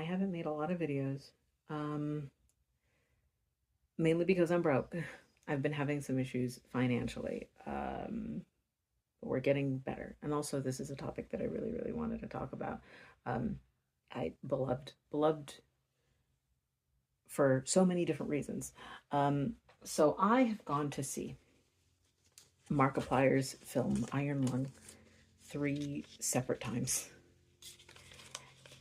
haven't made a lot of videos, mainly because I'm broke. I've been having some issues financially, but we're getting better. And also, this is a topic that I really, really wanted to talk about. Um, beloved for so many different reasons. So I have gone to see Markiplier's film Iron Lung three separate times.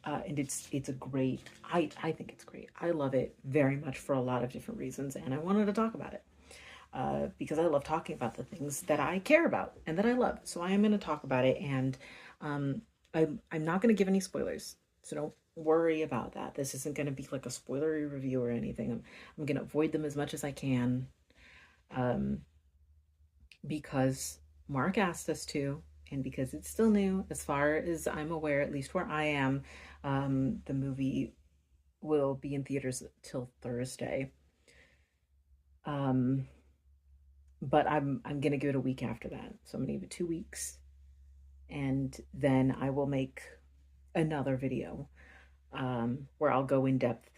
And it's a great, I think it's great. I love it very much for a lot of different reasons, and I wanted to talk about it because I love talking about the things that I care about and that I love. So I am going to talk about it, and um, I'm not going to give any spoilers, so don't worry about that. This isn't going to be like a spoilery review or anything. I'm going to avoid them as much as I can um, because Mark asked us to, and because it's still new, as far as I'm aware, at least where I am. The movie will be in theaters till Thursday. Um, but I'm gonna give it a week after that. So I'm gonna give it 2 weeks, and then I will make another video where I'll go in depth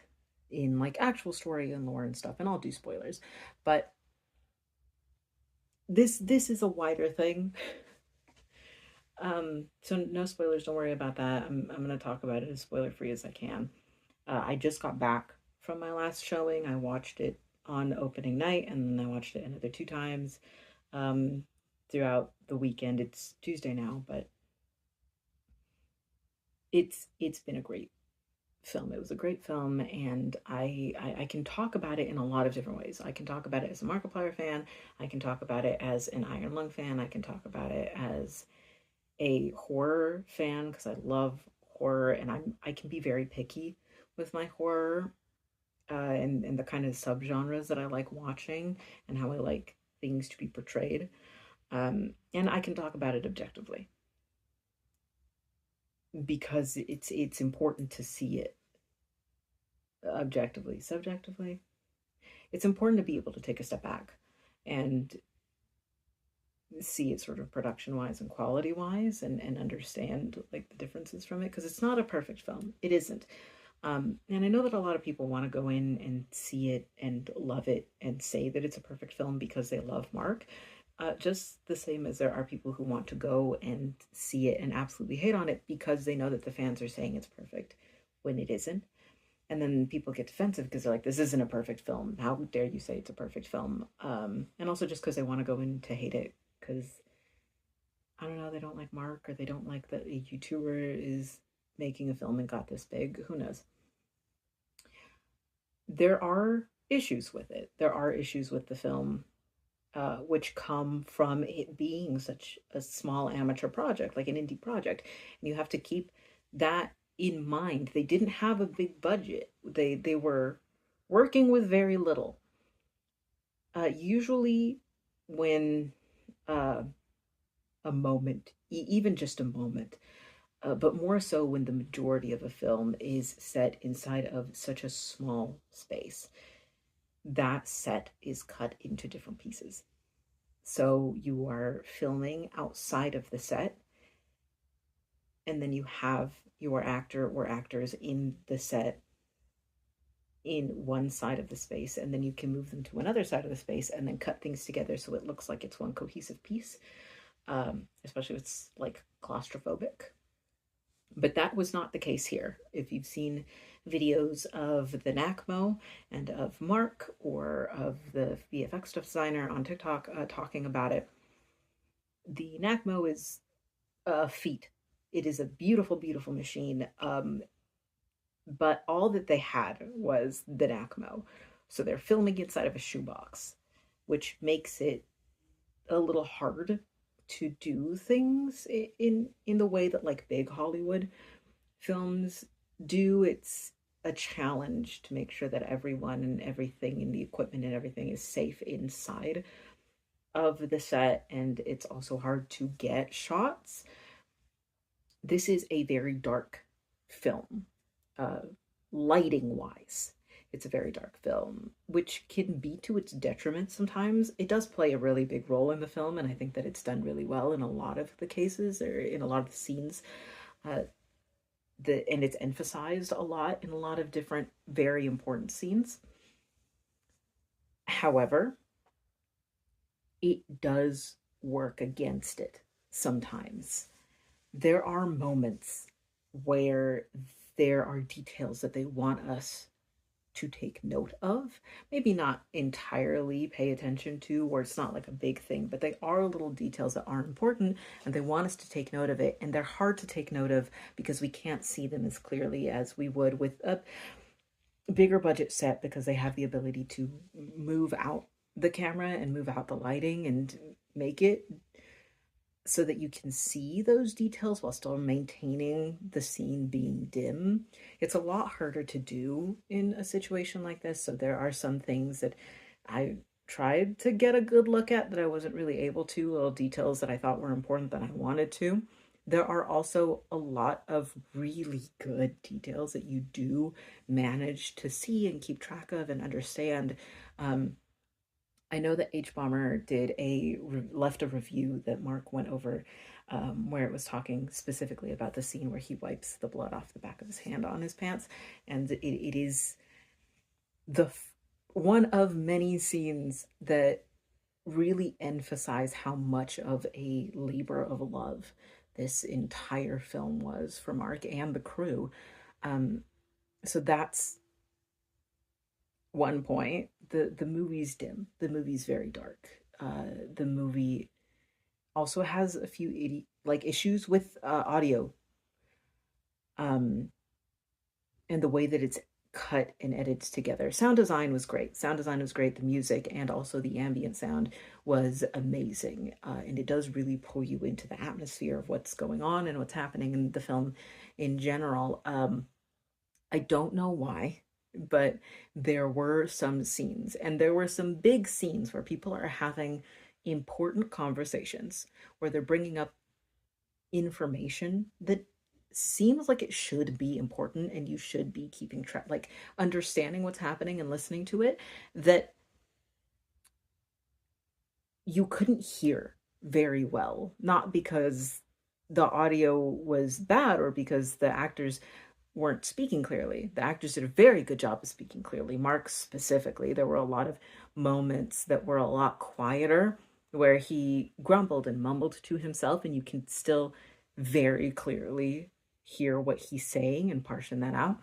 in like actual story and lore and stuff, and I'll do spoilers. But this is a wider thing. So no spoilers, don't worry about that. I'm gonna talk about it as spoiler free as I can. I just got back from my last showing. I watched it on opening night, and then I watched it another two times throughout the weekend. It's Tuesday now, but it's been a great film. It was a great film, and I can talk about it in a lot of different ways. I can talk about it as a Markiplier fan. I can talk about it as an Iron Lung fan. I can talk about it as a horror fan because I love horror, and I can be very picky with my horror and the kind of subgenres that I like watching and how I like things to be portrayed. And I can talk about it objectively because it's important to see it objectively. Subjectively, it's important to be able to take a step back and see it sort of production wise and quality wise and understand like the differences from it because it's not a perfect film. It isn't. And I know that a lot of people want to go in and see it and love it and say that it's a perfect film because they love Mark. Just the same as there are people who want to go and see it and absolutely hate on it because they know that the fans are saying it's perfect when it isn't. And then people get defensive because they're like, this isn't a perfect film. How dare you say it's a perfect film? And also just because they want to go in to hate it because, I don't know, they don't like Mark or they don't like that a YouTuber is making a film and got this big. Who knows? There are issues with it. There are issues with the film, which come from it being such a small amateur project, like an indie project. And you have to keep that in mind. They didn't have a big budget. They were working with very little. Usually, when uh, a moment, even just a moment, but more so when the majority of a film is set inside of such a small space. That set is cut into different pieces. So you are filming outside of the set, and then you have your actor or actors in the set in one side of the space, and then you can move them to another side of the space and then cut things together so it looks like it's one cohesive piece, especially if it's like claustrophobic. But that was not the case here. If you've seen videos of the NACMO and of Mark or of the VFX designer on TikTok talking about it, the NACMO is a feat. It is a beautiful, beautiful machine. But all that they had was the NACMO. So they're filming inside of a shoebox, which makes it a little hard to do things in the way that like big Hollywood films do. It's a challenge to make sure that everyone and everything and the equipment and everything is safe inside of the set, and it's also hard to get shots. This is a very dark film, uh, lighting wise. It's a very dark film, which can be to its detriment sometimes. It does play a really big role in the film, and I think that it's done really well in a lot of the cases or in a lot of the scenes. Uh, and it's emphasized a lot in a lot of different very important scenes. However, it does work against it sometimes. There are moments where there are details that they want us to take note of. Maybe not entirely pay attention to, or it's not like a big thing, but they are little details that are important and they want us to take note of it. And they're hard to take note of because we can't see them as clearly as we would with a bigger budget set, because they have the ability to move out the camera and move out the lighting and make it so that you can see those details while still maintaining the scene being dim. It's a lot harder to do in a situation like this. So there are some things that I tried to get a good look at that I wasn't really able to, little details that I thought were important that I wanted to. There are also a lot of really good details that you do manage to see and keep track of and understand. I know that H Bomber did left a review that Mark went over, where it was talking specifically about the scene where he wipes the blood off the back of his hand on his pants, and it is the one of many scenes that really emphasize how much of a labor of love this entire film was for Mark and the crew. Um, so that's one point. The movie's dim. The movie's very dark. The movie also has a few issues with audio, um, and the way that it's cut and edits together. Sound design was great. Sound design was great. The music and also the ambient sound was amazing, and it does really pull you into the atmosphere of what's going on and what's happening in the film in general. I don't know why, but there were some scenes, and there were some big scenes where people are having important conversations, where they're bringing up information that seems like it should be important and you should be keeping track, like understanding what's happening and listening to it, that you couldn't hear very well, not because the audio was bad or because the actors weren't speaking clearly. The actors did a very good job of speaking clearly. Mark specifically, there were a lot of moments that were a lot quieter where he grumbled and mumbled to himself, and you can still very clearly hear what he's saying and parsing that out.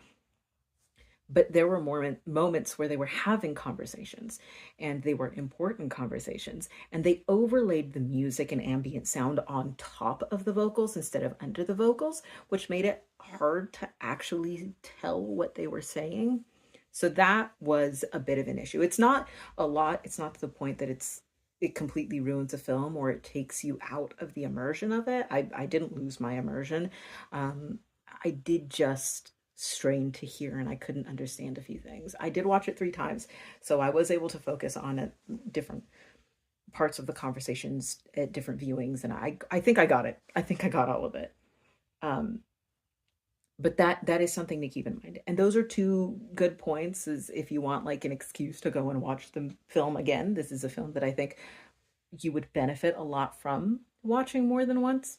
But there were more moments where they were having conversations, and they were important conversations, and they overlaid the music and ambient sound on top of the vocals instead of under the vocals, which made it hard to actually tell what they were saying. So that was a bit of an issue. It's not a lot. It's not to the point that it completely ruins a film or it takes you out of the immersion of it. I didn't lose my immersion. I did just strain to hear, and I couldn't understand a few things. I did watch it 3 times, so I was able to focus on different parts of the conversations at different viewings, and I think I got it. I think I got all of it. But that is something to keep in mind. And those are 2 good points, is if you want like an excuse to go and watch the film again. This is a film that I think you would benefit a lot from watching more than once.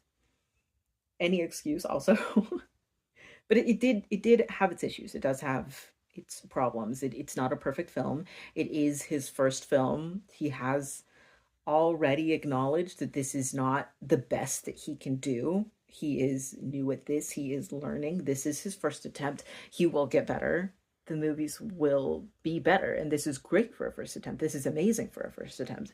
Any excuse also. But it did have its issues. It does have its problems. It's not a perfect film. It is his first film. He has already acknowledged that this is not the best that he can do. He is new at this. He is learning. This is his first attempt. He will get better. The movies will be better. And this is great for a first attempt. This is amazing for a first attempt.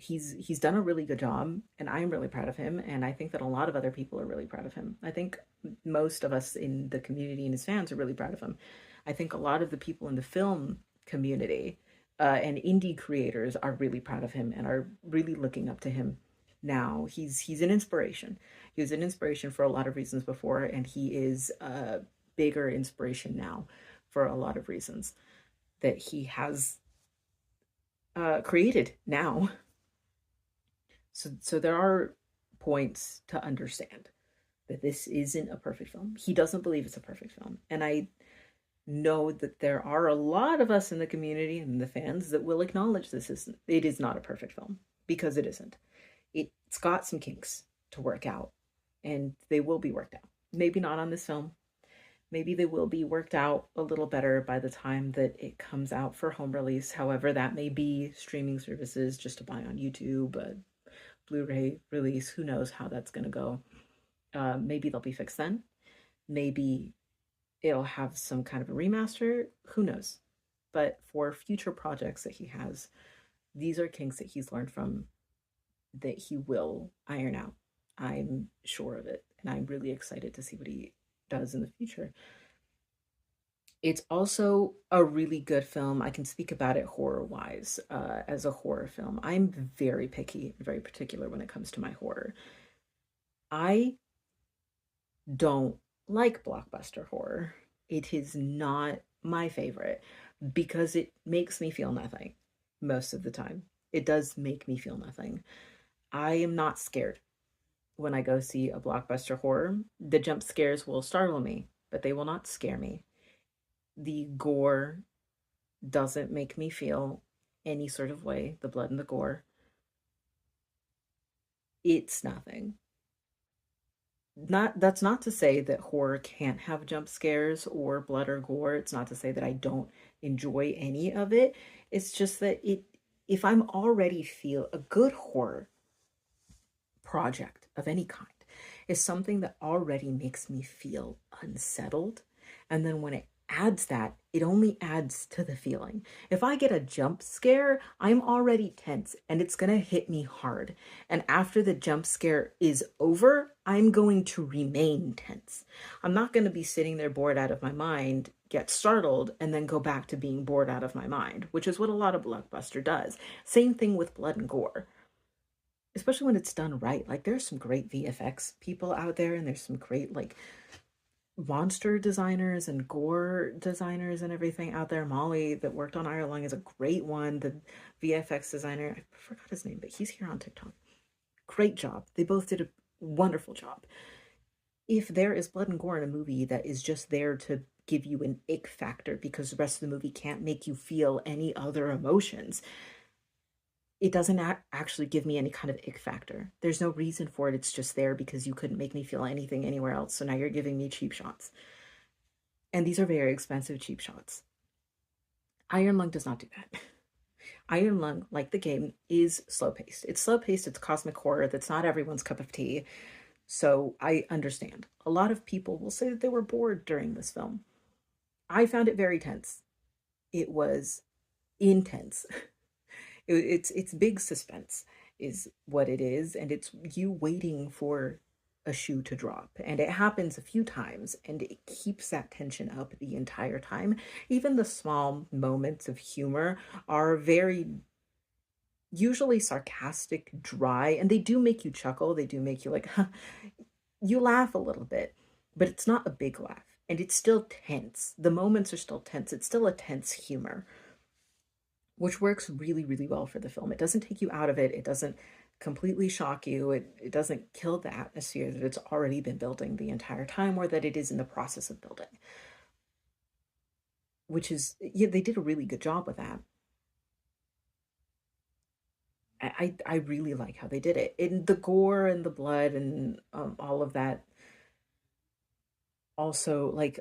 He's done a really good job, and I'm really proud of him, and I think that a lot of other people are really proud of him. I think most of us in the community and his fans are really proud of him. I think a lot of the people in the film community and indie creators are really proud of him and are really looking up to him now. He's an inspiration. He was an inspiration for a lot of reasons before, and he is a bigger inspiration now for a lot of reasons that he has created now. So there are points to understand that this isn't a perfect film. He doesn't believe it's a perfect film. And I know that there are a lot of us in the community and the fans that will acknowledge it is not a perfect film, because it isn't. It's got some kinks to work out, and they will be worked out. Maybe not on this film. Maybe they will be worked out a little better by the time that it comes out for home release. However, that may be streaming services just to buy on YouTube, a Blu-ray release. Who knows how that's going to go? Maybe they'll be fixed then. Maybe it'll have some kind of a remaster. Who knows? But for future projects that he has, these are kinks that he's learned from that he will iron out. I'm sure of it. And I'm really excited to see what he does in the future. It's also a really good film. I can speak about it horror wise as a horror film. I'm very picky, very particular when it comes to my horror. I don't like blockbuster horror. It is not my favorite because it makes me feel nothing most of the time. It does make me feel nothing. I am not scared when I go see a blockbuster horror. The jump scares will startle me, but they will not scare me. The gore doesn't make me feel any sort of way, the blood and the gore. It's nothing. That's not to say that horror can't have jump scares or blood or gore. It's not to say that I don't enjoy any of it. It's just that it if I'm already feel a good horror project of any kind is something that already makes me feel unsettled. And then when it adds that, it only adds to the feeling. If I get a jump scare, I'm already tense and it's going to hit me hard. And after the jump scare is over, I'm going to remain tense. I'm not going to be sitting there bored out of my mind, get startled, and then go back to being bored out of my mind, which is what a lot of blockbuster does. Same thing with blood and gore, especially when it's done right. Like there's some great VFX people out there, and there's some great like monster designers and gore designers and everything out there. Molly that worked on Iron Lung is a great one. The VFX designer, I forgot his name, but he's here on TikTok. Great job. They both did a wonderful job. If there is blood and gore in a movie that is just there to give you an ick factor because the rest of the movie can't make you feel any other emotions, it doesn't actually give me any kind of ick factor. There's no reason for it. It's just there because you couldn't make me feel anything anywhere else. So now you're giving me cheap shots. And these are very expensive cheap shots. Iron Lung does not do that. Iron Lung, like the game, is slow paced. It's slow paced, it's cosmic horror. That's not everyone's cup of tea. So I understand. A lot of people will say that they were bored during this film. I found it very tense. It was intense. It's big suspense is what it is, and it's you waiting for a shoe to drop, and it happens a few times, and it keeps that tension up the entire time. Even the small moments of humor are very usually sarcastic, dry, and they do make you chuckle. They do make you like, huh, you laugh a little bit, but it's not a big laugh, and it's still tense. The moments are still tense. It's still a tense humor, which works really, really well for the film. It doesn't take you out of it. It doesn't completely shock you. It doesn't kill the atmosphere that it's already been building the entire time or that it is in the process of building, which is, yeah, they did a really good job with that. I really like how they did it. In the gore and the blood and all of that. Also, like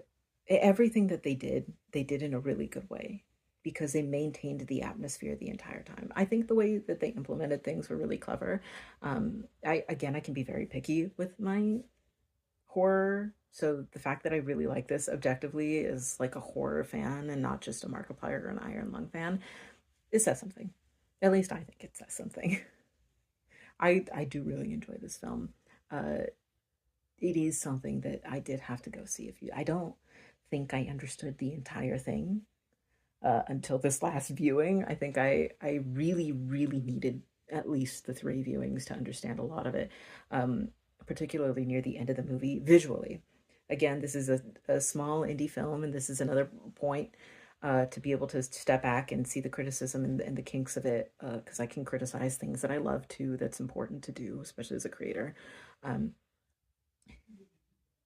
everything that they did in a really good way because they maintained the atmosphere the entire time. I think the way that they implemented things were really clever. I can be very picky with my horror. So the fact that I really like this objectively is like a horror fan and not just a Markiplier or an Iron Lung fan, it says something. At least I think it says something. I do really enjoy this film. Uh, it is something that I did have to go see. If you, I don't think I understood the entire thing until this last viewing. I think I really really needed at least the three viewings to understand a lot of it, particularly near the end of the movie visually. Again, this is a small indie film, and this is another point to be able to step back and see the criticism and the kinks of it, because I can criticize things that I love too. That's important to do, especially as a creator. Um,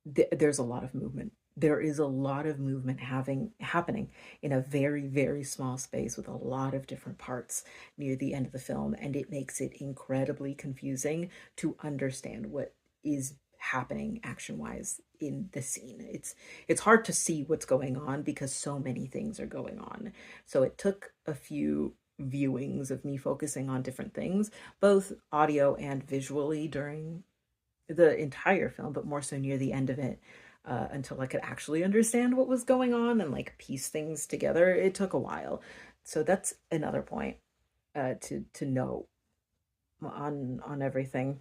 there's a lot of movement. There is a lot of movement happening in a very, very small space with a lot of different parts near the end of the film, and it makes it incredibly confusing to understand what is happening action-wise in the scene. It's hard to see what's going on because so many things are going on. So it took a few viewings of me focusing on different things, both audio and visually during the entire film, but more so near the end of it, until I could actually understand what was going on and like piece things together. It took a while. So that's another point to note on everything.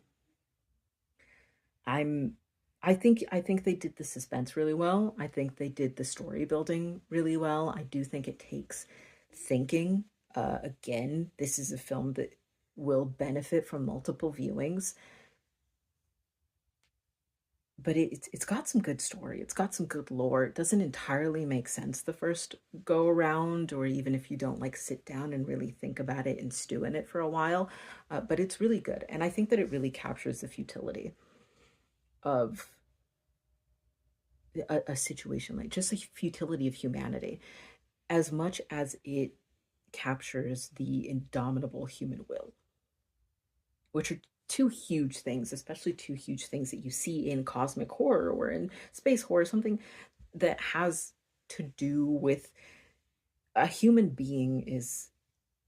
I'm I think they did the suspense really well. I think they did the story building really well. I do think it takes thinking. Again, this is a film that will benefit from multiple viewings, but it's got some good story. It's got some good lore. It doesn't entirely make sense the first go around, or even if you don't like sit down and really think about it and stew in it for a while. But it's really good, and I think that it really captures the futility of a situation, like just the futility of humanity, as much as it captures the indomitable human will, which are two huge things, especially two huge things that you see in cosmic horror or in space horror, something that has to do with a human being is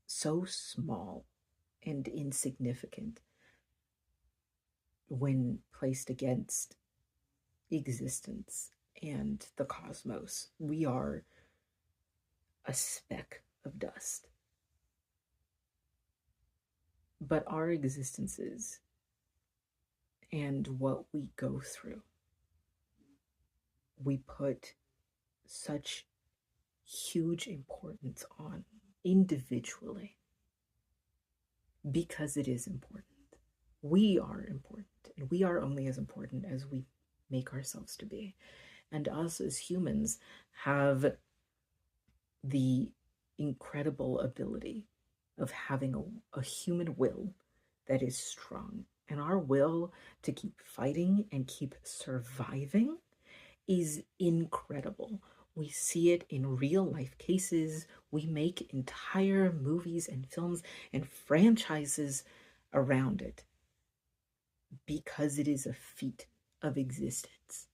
so small and insignificant when placed against existence and the cosmos. We are a speck of dust. But our existences and what we go through, we put such huge importance on individually because it is important. We are important, and we are only as important as we make ourselves to be. And us as humans have the incredible ability of having a human will that is strong. And our will to keep fighting and keep surviving is incredible. We see it in real life cases. We make entire movies and films and franchises around it because it is a feat of existence.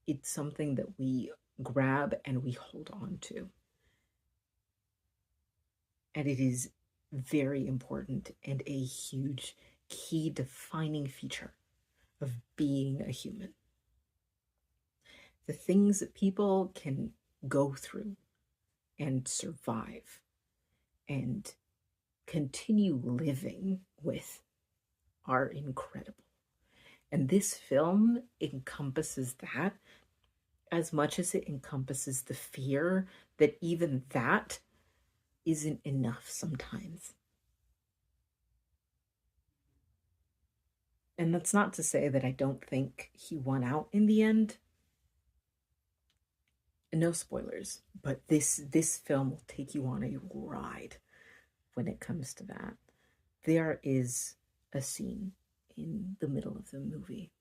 It's something that we grab and we hold on to. And it is very important and a huge key defining feature of being a human. The things that people can go through and survive and continue living with are incredible. And this film encompasses that as much as it encompasses the fear that even that isn't enough sometimes. And that's not to say that I don't think he won out in the end. No spoilers, but this film will take you on a ride when it comes to that. There is a scene in the middle of the movie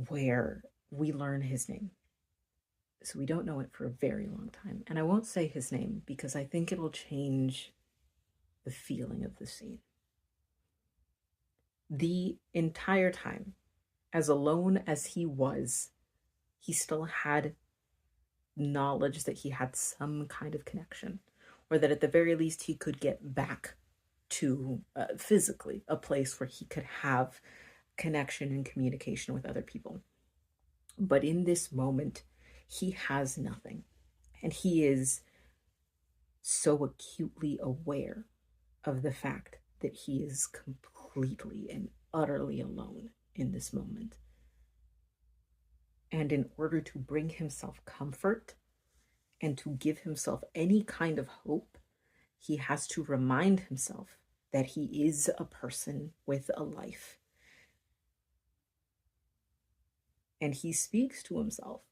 where we learn his name. So we don't know it for a very long time. And I won't say his name because I think it'll change the feeling of the scene. The entire time, as alone as he was, he still had knowledge that he had some kind of connection, or that at the very least he could get back to physically a place where he could have connection and communication with other people. But in this moment, he has nothing. And he is so acutely aware of the fact that he is completely and utterly alone in this moment. And in order to bring himself comfort and to give himself any kind of hope, he has to remind himself that he is a person with a life. And he speaks to himself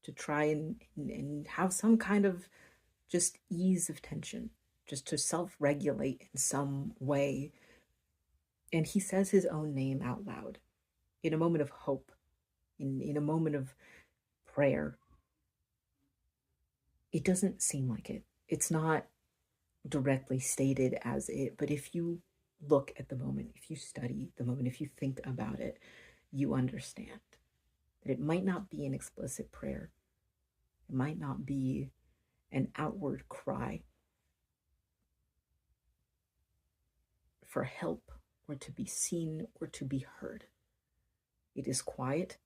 to try and have some kind of just ease of tension, just to self-regulate in some way. And he says his own name out loud in a moment of hope, in a moment of prayer. It doesn't seem like it. It's not directly stated as it, but if you look at the moment, if you study the moment, if you think about it, you understand that it might not be an explicit prayer. It might not be an outward cry for help or to be seen or to be heard. It is quiet.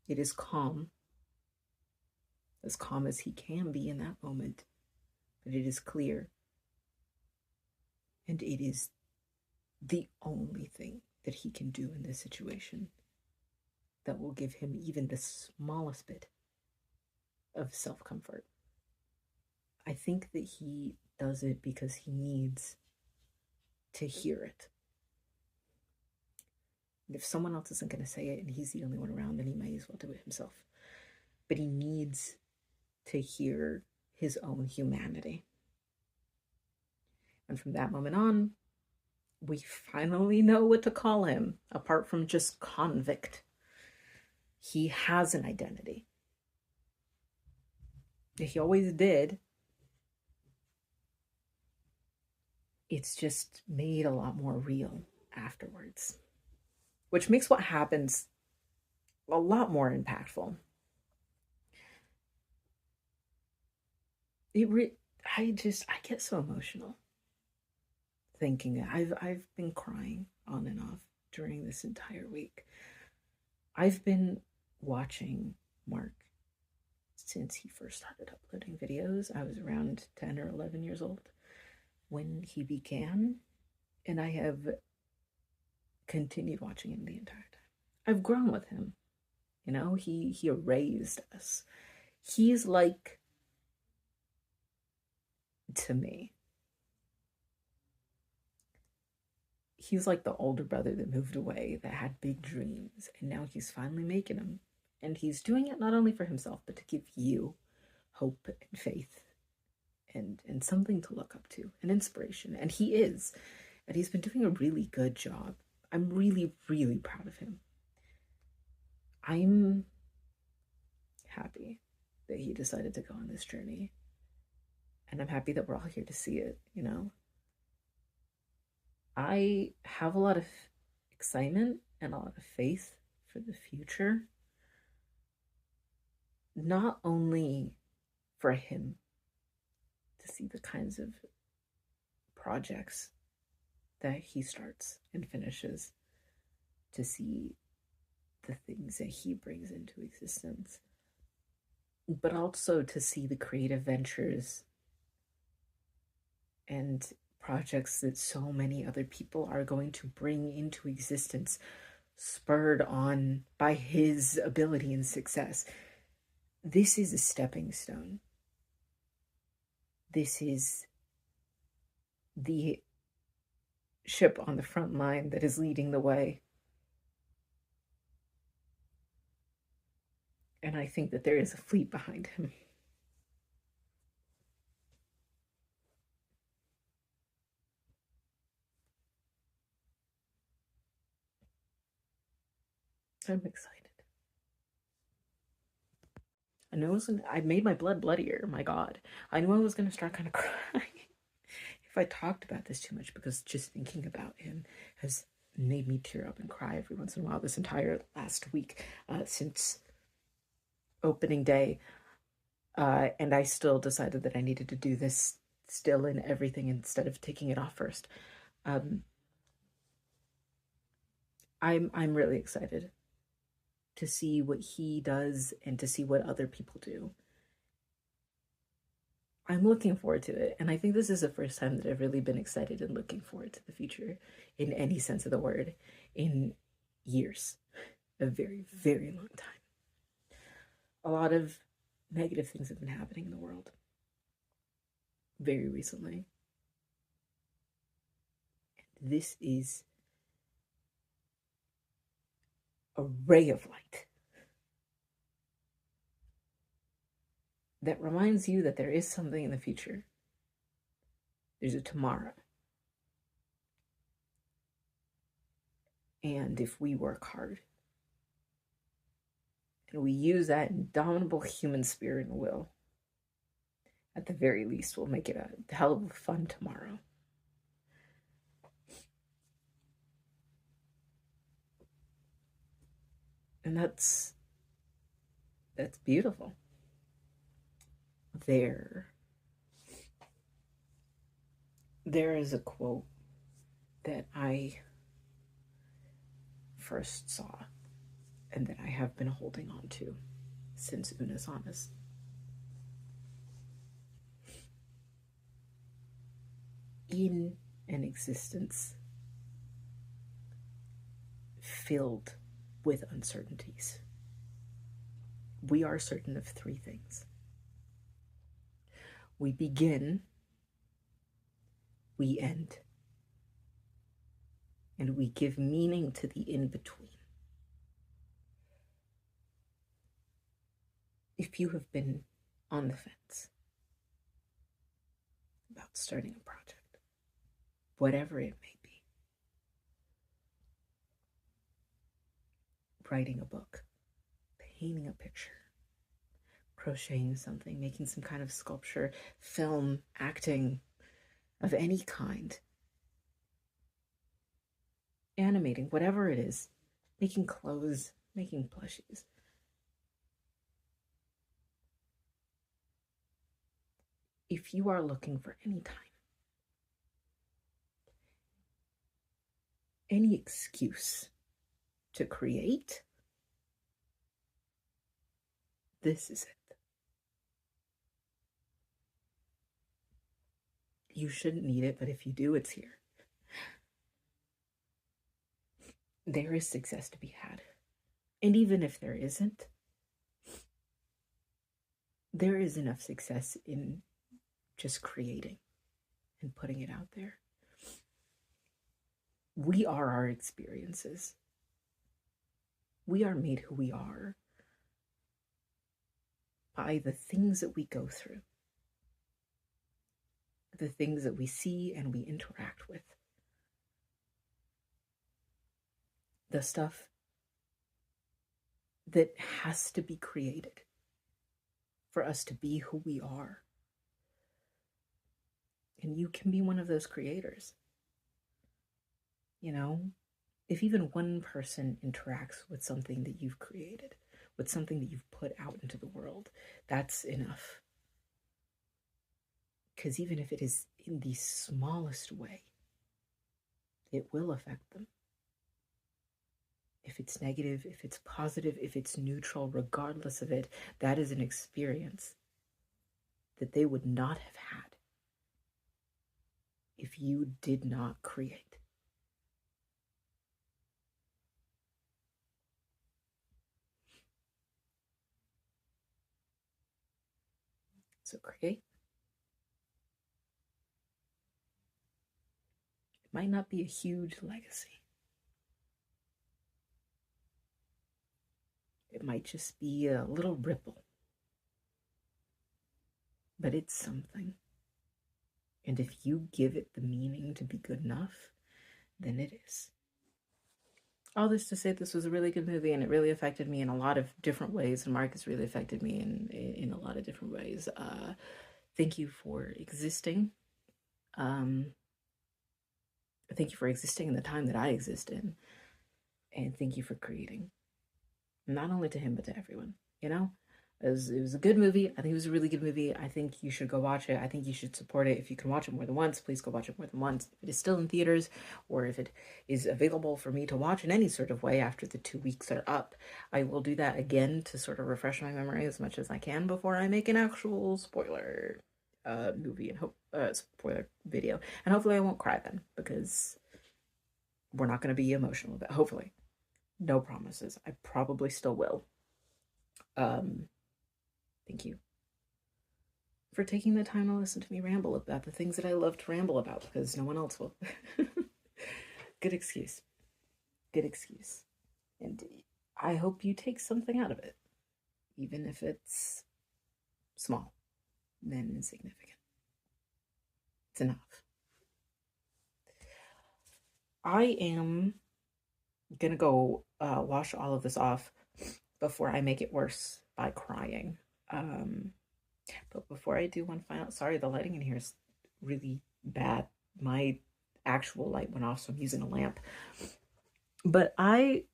It is calm, as calm as he can be in that moment, but it is clear. And it is the only thing that he can do in this situation that will give him even the smallest bit of self-comfort. I think that he does it because he needs to hear it. And if someone else isn't going to say it and he's the only one around, then he may as well do it himself. But he needs to hear his own humanity. And from that moment on, we finally know what to call him, apart from just convict. He has an identity. He always did. It's just made a lot more real afterwards, which makes what happens a lot more impactful. I get so emotional thinking. I've been crying on and off during this entire week. I've been watching Mark since he first started uploading videos. I was around 10 or 11 years old when he began, and I have continued watching him the entire time. I've grown with him. You know, he raised us. He's like, to me, he's like the older brother that moved away, that had big dreams, and now he's finally making them. And he's doing it not only for himself, but to give you hope and faith and something to look up to, an inspiration. And he is. And he's been doing a really good job. I'm really, really proud of him. I'm happy that he decided to go on this journey. And I'm happy that we're all here to see it, you know? I have a lot of excitement and a lot of faith for the future. Not only for him to see the kinds of projects that he starts and finishes, to see the things that he brings into existence, but also to see the creative ventures and projects that so many other people are going to bring into existence, spurred on by his ability and success. This is a stepping stone. This is the ship on the front line that is leading the way. And I think that there is a fleet behind him. I'm excited. I knew I made my blood bloodier, my God. I knew I was going to start kind of crying if I talked about this too much, because just thinking about him has made me tear up and cry every once in a while this entire last week, since opening day. And I still decided that I needed to do this still in everything instead of taking it off first. I'm really excited to see what he does and to see what other people do. I'm looking forward to it. And I think this is the first time that I've really been excited and looking forward to the future in any sense of the word in years. A very, very long time. A lot of negative things have been happening in the world very recently. And this is a ray of light that reminds you that there is something in the future. There's a tomorrow. And if we work hard and we use that indomitable human spirit and will, at the very least, we'll make it a hell of a fun tomorrow. And that's beautiful. There is a quote that I first saw and that I have been holding on to since Una's Honest. In an existence filled with uncertainties, we are certain of three things. We begin, we end, and we give meaning to the in-between. If you have been on the fence about starting a project, whatever it may be, writing a book, painting a picture, crocheting something, making some kind of sculpture, film, acting of any kind, animating, whatever it is, making clothes, making plushies. If you are looking for any time, any excuse to create, this is it. You shouldn't need it, but if you do, it's here. There is success to be had. And even if there isn't, there is enough success in just creating and putting it out there. We are our experiences. We are made who we are by the things that we go through, the things that we see and we interact with, the stuff that has to be created for us to be who we are. And you can be one of those creators. You know, if even one person interacts with something that you've created, with something that you've put out into the world, that's enough. Because even if it is in the smallest way, it will affect them. If it's negative, if it's positive, if it's neutral, regardless of it, that is an experience that they would not have had if you did not create. So create. It might not be a huge legacy. It might just be a little ripple. But it's something. And if you give it the meaning to be good enough, then it is. All this to say, this was a really good movie, and it really affected me in a lot of different ways. And Mark has really affected me in a lot of different ways. Thank you for existing. Thank you for existing in the time that I exist in. And thank you for creating. Not only to him, but to everyone. You know? It was a good movie. I think it was a really good movie. I think you should go watch it. I think you should support it. If you can watch it more than once, please go watch it more than once. If it is still in theaters, or if it is available for me to watch in any sort of way after the 2 weeks are up, I will do that again to sort of refresh my memory as much as I can before I make an actual spoiler movie and spoiler video. And hopefully I won't cry then, because we're not going to be emotional about it. Hopefully. No promises. I probably still will. Thank you for taking the time to listen to me ramble about the things that I love to ramble about, because no one else will. Good excuse. Good excuse. And I hope you take something out of it, even if it's small and insignificant. It's enough. I am gonna go wash all of this off before I make it worse by crying. But before I do, one final, sorry, the lighting in here is really bad. My actual light went off, so I'm using a lamp. But I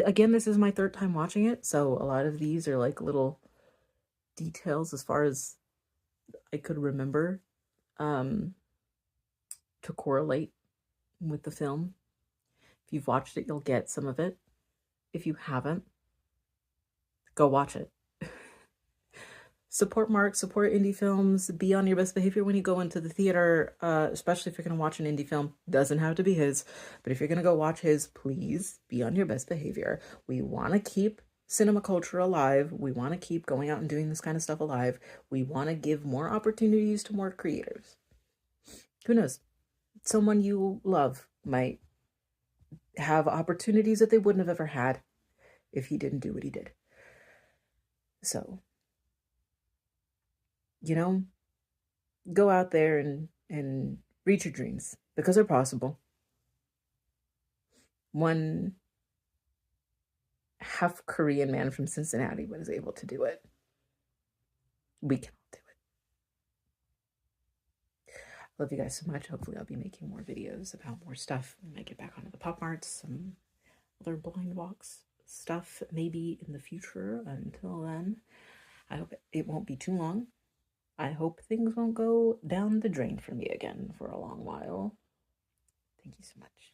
Again, this is my third time watching it, so a lot of these are like little details as far as I could remember um, to correlate with the film. If you've watched it, you'll get some of it. If you haven't, go watch it. Support Mark, support indie films, be on your best behavior when you go into the theater, especially if you're going to watch an indie film. Doesn't have to be his, but if you're going to go watch his, please be on your best behavior. We want to keep cinema culture alive. We want to keep going out and doing this kind of stuff alive. We want to give more opportunities to more creators. Who knows? Someone you love might have opportunities that they wouldn't have ever had if he didn't do what he did. So, you know, go out there and reach your dreams because they're possible. One half Korean man from Cincinnati was able to do it. We can all do it. Love you guys so much. Hopefully I'll be making more videos about more stuff when I get back onto the Pop Marts, some other blind box stuff maybe in the future. Until then, I hope it won't be too long. I hope things won't go down the drain for me again for a long while. Thank you so much.